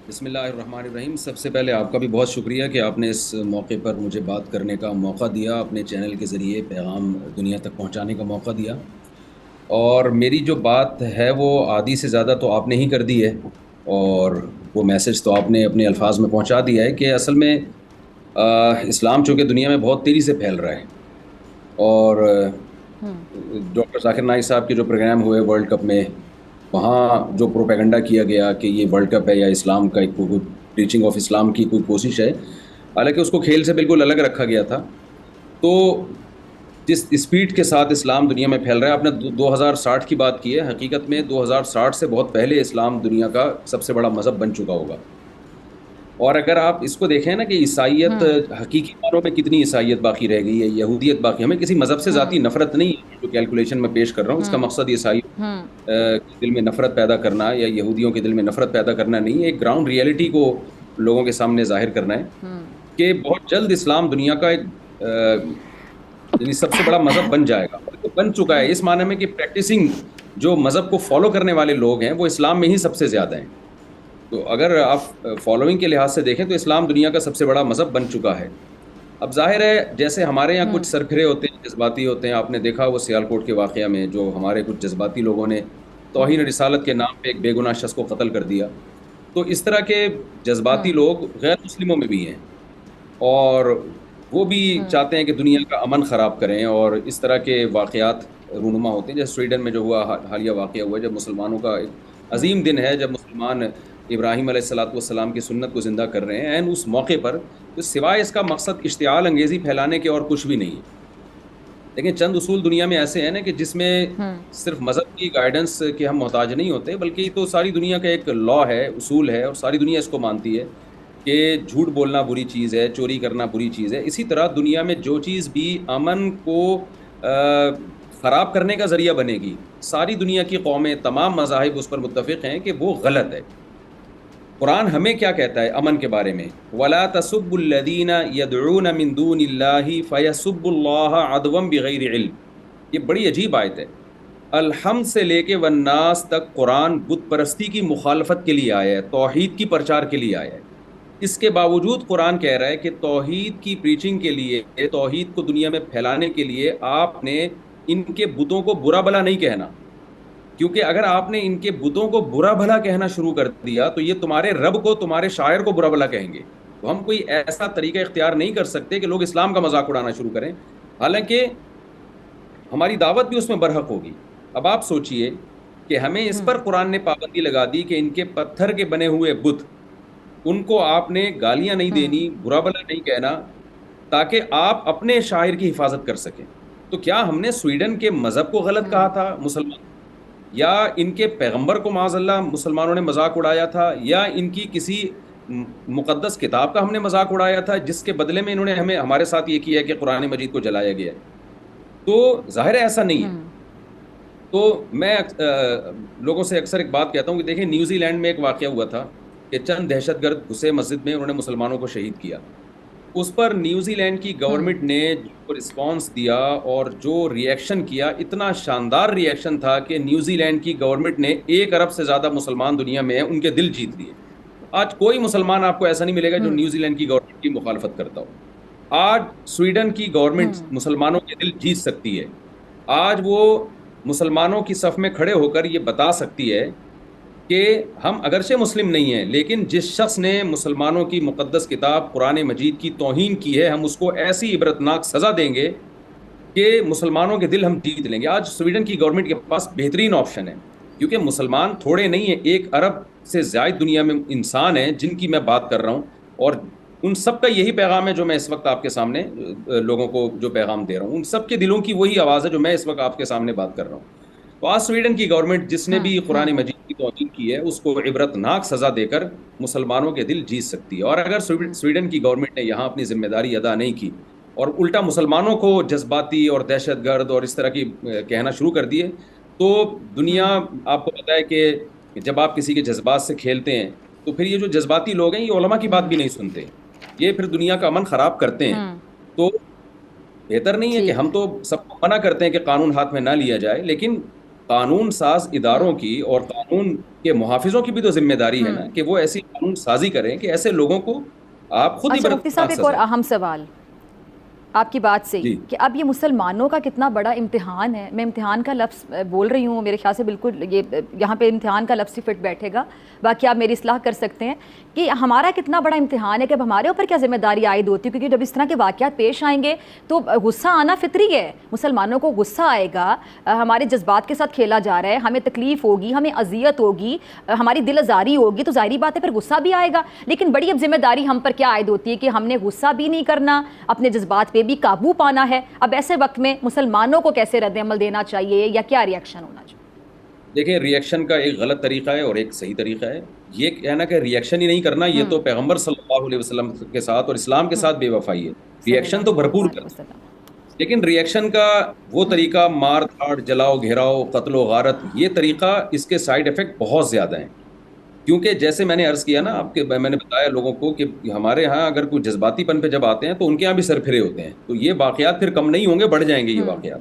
بسم اللہ الرحمن الرحیم. سب سے پہلے آپ کا بھی بہت شکریہ کہ آپ نے اس موقع پر مجھے بات کرنے کا موقع دیا، اپنے چینل کے ذریعے پیغام دنیا تک پہنچانے کا موقع دیا. اور میری جو بات ہے وہ آدھی سے زیادہ تو آپ نے ہی کر دی ہے، اور وہ میسج تو آپ نے اپنے ہوں، الفاظ میں پہنچا دیا ہے کہ اصل میں اسلام چونکہ دنیا میں بہت تیزی سے پھیل رہا ہے. اور ہوں، ڈاکٹر ذاکر نائک صاحب کے جو پروگرام ہوئے ورلڈ کپ میں، وہاں جو پروپیگنڈا کیا گیا کہ یہ ورلڈ کپ ہے یا اسلام کا ایک کوئی ٹیچنگ آف اسلام کی کوئی کوشش ہے، حالانکہ اس کو کھیل سے بالکل الگ رکھا گیا تھا. تو جس اسپیڈ کے ساتھ اسلام دنیا میں پھیل رہا ہے، آپ نے 2060 کی بات کی ہے، حقیقت میں 2060 سے بہت پہلے اسلام دنیا کا سب سے بڑا مذہب بن چکا ہوگا. اور اگر آپ اس کو دیکھیں نا کہ عیسائیت ہوں، حقیقی معنوں میں کتنی عیسائیت باقی رہ گئی ہے، یہودیت باقی، ہمیں کسی مذہب سے ذاتی ہوں، نفرت نہیں ہے جو کیلکولیشن میں پیش کر رہا ہوں، اس کا ہوں، مقصد عیسائی ہوں، کے دل میں نفرت پیدا کرنا یا یہودیوں کے دل میں نفرت پیدا کرنا نہیں ہے. ایک گراؤنڈ ریئلٹی کو لوگوں کے سامنے ظاہر کرنا ہے ہوں، کہ بہت جلد اسلام دنیا کا ایک یعنی سب سے بڑا مذہب بن جائے گا، بلکہ بن چکا ہے، ہوں، اس معنی میں کہ پریکٹسنگ جو مذہب کو فالو کرنے والے لوگ ہیں وہ اسلام میں ہی سب سے زیادہ ہیں. تو اگر آپ فالوئنگ کے لحاظ سے دیکھیں تو اسلام دنیا کا سب سے بڑا مذہب بن چکا ہے. اب ظاہر ہے جیسے ہمارے یہاں ہوں، کچھ سرکھرے ہوتے ہیں، جذباتی ہوتے ہیں، آپ نے دیکھا وہ سیالکوٹ کے واقعہ میں جو ہمارے کچھ جذباتی لوگوں نے توہین ہوں، رسالت کے نام پہ ایک بے گناہ شخص کو قتل کر دیا. تو اس طرح کے جذباتی ہوں، لوگ غیر مسلموں میں بھی ہیں، اور وہ بھی ہوں، چاہتے ہیں کہ دنیا کا امن خراب کریں، اور اس طرح کے واقعات رونما ہوتے ہیں. جیسے سویڈن میں جو ہوا حالیہ واقعہ ہوا جب مسلمانوں کا ایک ہوں، عظیم دن ہے، جب مسلمان ابراہیم علیہ الصلوۃ والسلام کی سنت کو زندہ کر رہے ہیں، این اس موقع پر تو سوائے اس کا مقصد اشتعال انگیزی پھیلانے کے اور کچھ بھی نہیں ہے. لیکن چند اصول دنیا میں ایسے ہیں نا کہ جس میں ہوں، صرف مذہب کی گائیڈنس کے ہم محتاج نہیں ہوتے، بلکہ یہ تو ساری دنیا کا ایک لا ہے، اصول ہے، اور ساری دنیا اس کو مانتی ہے کہ جھوٹ بولنا بری چیز ہے، چوری کرنا بری چیز ہے. اسی طرح دنیا میں جو چیز بھی امن کو آ، خراب کرنے کا ذریعہ بنے گی، ساری دنیا کی قومیں، تمام مذاہب اس پر متفق ہیں کہ وہ غلط ہے. قرآن ہمیں کیا کہتا ہے امن کے بارے میں؟ وَلَا تَسُبُّوا الَّذِينَ يَدْعُونَ مِن دُونِ اللَّهِ فَيَسُبُّوا اللَّهَ عَدْوًا بِغَيْرِ علم. یہ بڑی عجیب آیت ہے. الحمد سے لے کے والناس تک قرآن بت پرستی کی مخالفت کے لیے آیا ہے، توحید کی پرچار کے لیے آیا ہے. اس کے باوجود قرآن کہہ رہا ہے کہ توحید کی پریچنگ کے لیے، توحید کو دنیا میں پھیلانے کے لیے آپ نے ان کے بتوں کو برا بھلا نہیں کہنا، کیونکہ اگر آپ نے ان کے بتوں کو برا بھلا کہنا شروع کر دیا تو یہ تمہارے رب کو، تمہارے شاعر کو برا بھلا کہیں گے. تو ہم کوئی ایسا طریقہ اختیار نہیں کر سکتے کہ لوگ اسلام کا مذاق اڑانا شروع کریں، حالانکہ ہماری دعوت بھی اس میں برحق ہوگی. اب آپ سوچئے کہ ہمیں اس ہوں، پر قرآن نے پابندی لگا دی کہ ان کے پتھر کے بنے ہوئے بت، ان کو آپ نے گالیاں نہیں ہوں، دینی، برا بھلا نہیں کہنا، تاکہ آپ اپنے شاعر کی حفاظت کر سکیں. تو کیا ہم نے سویڈن کے مذہب کو غلط کہا ہوں، تھا مسلمان، یا ان کے پیغمبر کو معاذ اللہ مسلمانوں نے مذاق اڑایا تھا، یا ان کی کسی مقدس کتاب کا ہم نے مذاق اڑایا تھا جس کے بدلے میں انہوں نے ہمارے ساتھ یہ کیا ہے کہ قرآن مجید کو جلایا گیا ہے؟ تو ظاہر ہے ایسا نہیں ہے. ہوں، تو میں لوگوں سے اکثر ایک بات کہتا ہوں کہ دیکھیں نیوزی لینڈ میں ایک واقعہ ہوا تھا کہ چند دہشت گرد گھسے مسجد میں، انہوں نے مسلمانوں کو شہید کیا. اس پر نیوزی لینڈ کی ہوں، گورنمنٹ نے جو رسپانس دیا اور جو ری ایکشن کیا، اتنا شاندار ری ایکشن تھا کہ نیوزی لینڈ کی گورنمنٹ نے 1 ارب سے زیادہ مسلمان دنیا میں ہیں، ان کے دل جیت لیے. آج کوئی مسلمان آپ کو ایسا نہیں ملے گا جو ہوں، نیوزی لینڈ کی گورنمنٹ کی مخالفت کرتا ہو. آج سویڈن کی گورنمنٹ ہوں، مسلمانوں کے دل جیت سکتی ہے. آج وہ مسلمانوں کی صف میں کھڑے ہو کر یہ بتا سکتی ہے کہ ہم اگرچہ مسلم نہیں ہیں، لیکن جس شخص نے مسلمانوں کی مقدس کتاب قرآن مجید کی توہین کی ہے، ہم اس کو ایسی عبرتناک سزا دیں گے کہ مسلمانوں کے دل ہم جیت لیں گے. آج سویڈن کی گورنمنٹ کے پاس بہترین آپشن ہے، کیونکہ مسلمان تھوڑے نہیں ہیں، 1 ارب سے زائد دنیا میں انسان ہیں جن کی میں بات کر رہا ہوں، اور ان سب کا یہی پیغام ہے جو میں اس وقت آپ کے سامنے لوگوں کو جو پیغام دے رہا ہوں. ان سب کے دلوں کی وہی آواز ہے جو میں اس وقت آپ کے سامنے بات کر رہا ہوں. تو آج سویڈن کی گورنمنٹ جس نے ہوں، بھی قرآن ہوں، مجید کی توہین کی ہے، اس کو عبرتناک سزا دے کر مسلمانوں کے دل جیت سکتی ہے. اور اگر ہوں، سویڈن کی گورنمنٹ نے یہاں اپنی ذمہ داری ادا نہیں کی اور الٹا مسلمانوں کو جذباتی اور دہشت گرد اور اس طرح کی کہنا شروع کر دیے، تو دنیا، ہوں، آپ کو پتا ہے کہ جب آپ کسی کے جذبات سے کھیلتے ہیں تو پھر یہ جو جذباتی لوگ ہیں یہ علماء کی بات بھی ہوں، نہیں سنتے، یہ پھر دنیا کا امن خراب کرتے ہیں. ہوں، تو بہتر نہیں ہے کہ ٹھیک ہم ہے، تو سب کو منع کرتے ہیں کہ قانون ہاتھ میں نہ لیا جائے، لیکن قانون ساز اداروں ہوں، کی اور قانون کے محافظوں کی بھی تو ذمہ داری ہے نا ہوں۔ کہ وہ ایسی قانون سازی کریں کہ ایسے لوگوں کو آپ خود ہی اچھا مفتی صاحب، برطاق ایک اور سزائیں. اہم سوال آپ کی بات سے ہی، جی کہ اب یہ مسلمانوں کا کتنا بڑا امتحان ہے. میں امتحان کا لفظ بول رہی ہوں، میرے خیال سے بالکل یہ یہاں پہ امتحان کا لفظ ہی فٹ بیٹھے گا، باقی آپ میری اصلاح کر سکتے ہیں، کہ ہمارا کتنا بڑا امتحان ہے کہ اب ہمارے اوپر کیا ذمہ داری عائد ہوتی ہے. کیونکہ جب اس طرح کے واقعات پیش آئیں گے تو غصہ آنا فطری ہے. مسلمانوں کو غصہ آئے گا، ہمارے جذبات کے ساتھ کھیلا جا رہا ہے، ہمیں تکلیف ہوگی، ہمیں اذیت ہوگی، ہماری دل آزاری ہوگی، تو ظاہری بات ہے پھر غصہ بھی آئے گا. لیکن بڑی اب ذمہ داری ہم پر کیا عائد ہوتی ہے کہ ہم نے غصہ بھی نہیں کرنا، اپنے جذبات پہ بھی قابو پانا ہے. اب ایسے وقت میں مسلمانوں کو کیسے رد عمل دینا چاہیے یا کیا ریئیکشن ہونا چاہیے؟ دیکھیں، ریئیکشن کا ایک غلط طریقہ ہے اور ایک صحیح طریقہ ہے. یہ کہنا کہ ریئیکشن ہی نہیں کرنا، یہ ہوں، تو پیغمبر صلی اللہ علیہ وسلم کے ساتھ اور اسلام کے ہوں، ساتھ بے وفائی ہے. صلی ریئیکشن تو اللہ بھرپور علیہ کرنا، وسلم. لیکن ریئیکشن کا وہ ہوں، طریقہ مار دھاڑ، جلاؤ گھیراؤ، قتل و غارت، یہ طریقہ اس کے سائیڈ افیکٹ بہت زیادہ ہیں. کیونکہ جیسے میں نے عرض کیا نا ہوں، آپ کے، میں نے بتایا لوگوں کو کہ ہمارے ہاں اگر کوئی جذباتی پن پہ جب آتے ہیں تو ان کے یہاں بھی سر پھرے ہوتے ہیں. تو یہ واقعات پھر کم نہیں ہوں گے، بڑھ جائیں گے یہ ہوں، واقعات.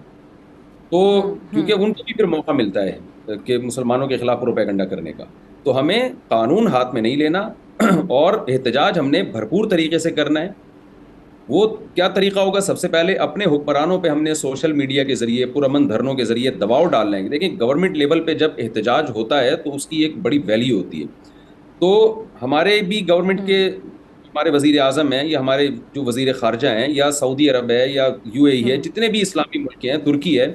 تو ہوں، کیونکہ ہوں، ان کو بھی پھر موقع ملتا ہے کہ مسلمانوں کے خلاف پروپیگنڈا کرنے کا. تو ہمیں قانون ہاتھ میں نہیں لینا اور احتجاج ہم نے بھرپور طریقے سے کرنا ہے. وہ کیا طریقہ ہوگا؟ سب سے پہلے اپنے حکمرانوں پہ ہم نے سوشل میڈیا کے ذریعے، پرامن دھرنوں کے ذریعے دباؤ ڈالنا ہے. دیکھیں، گورنمنٹ لیول پہ جب احتجاج ہوتا ہے تو اس کی ایک بڑی ویلیو ہوتی ہے. تو ہمارے بھی گورنمنٹ ہوں، کے، ہمارے وزیر اعظم ہیں یا ہمارے جو وزیر خارجہ ہیں یا سعودی عرب ہے یا یو اے ای ہے، ہوں، جتنے بھی اسلامی ملک ہیں، ترکی ہے،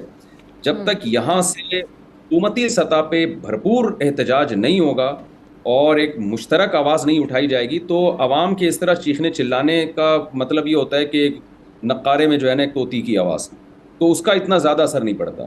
جب ہوں، تک یہاں ہوں، سے حکومتی سطح پہ بھرپور احتجاج نہیں ہوگا اور ایک مشترک آواز نہیں اٹھائی جائے گی، تو عوام کے اس طرح چیخنے چلانے کا مطلب یہ ہوتا ہے کہ ایک نقارے میں جو ہے نا ایک طوطی کی آواز، تو اس کا اتنا زیادہ اثر نہیں پڑتا.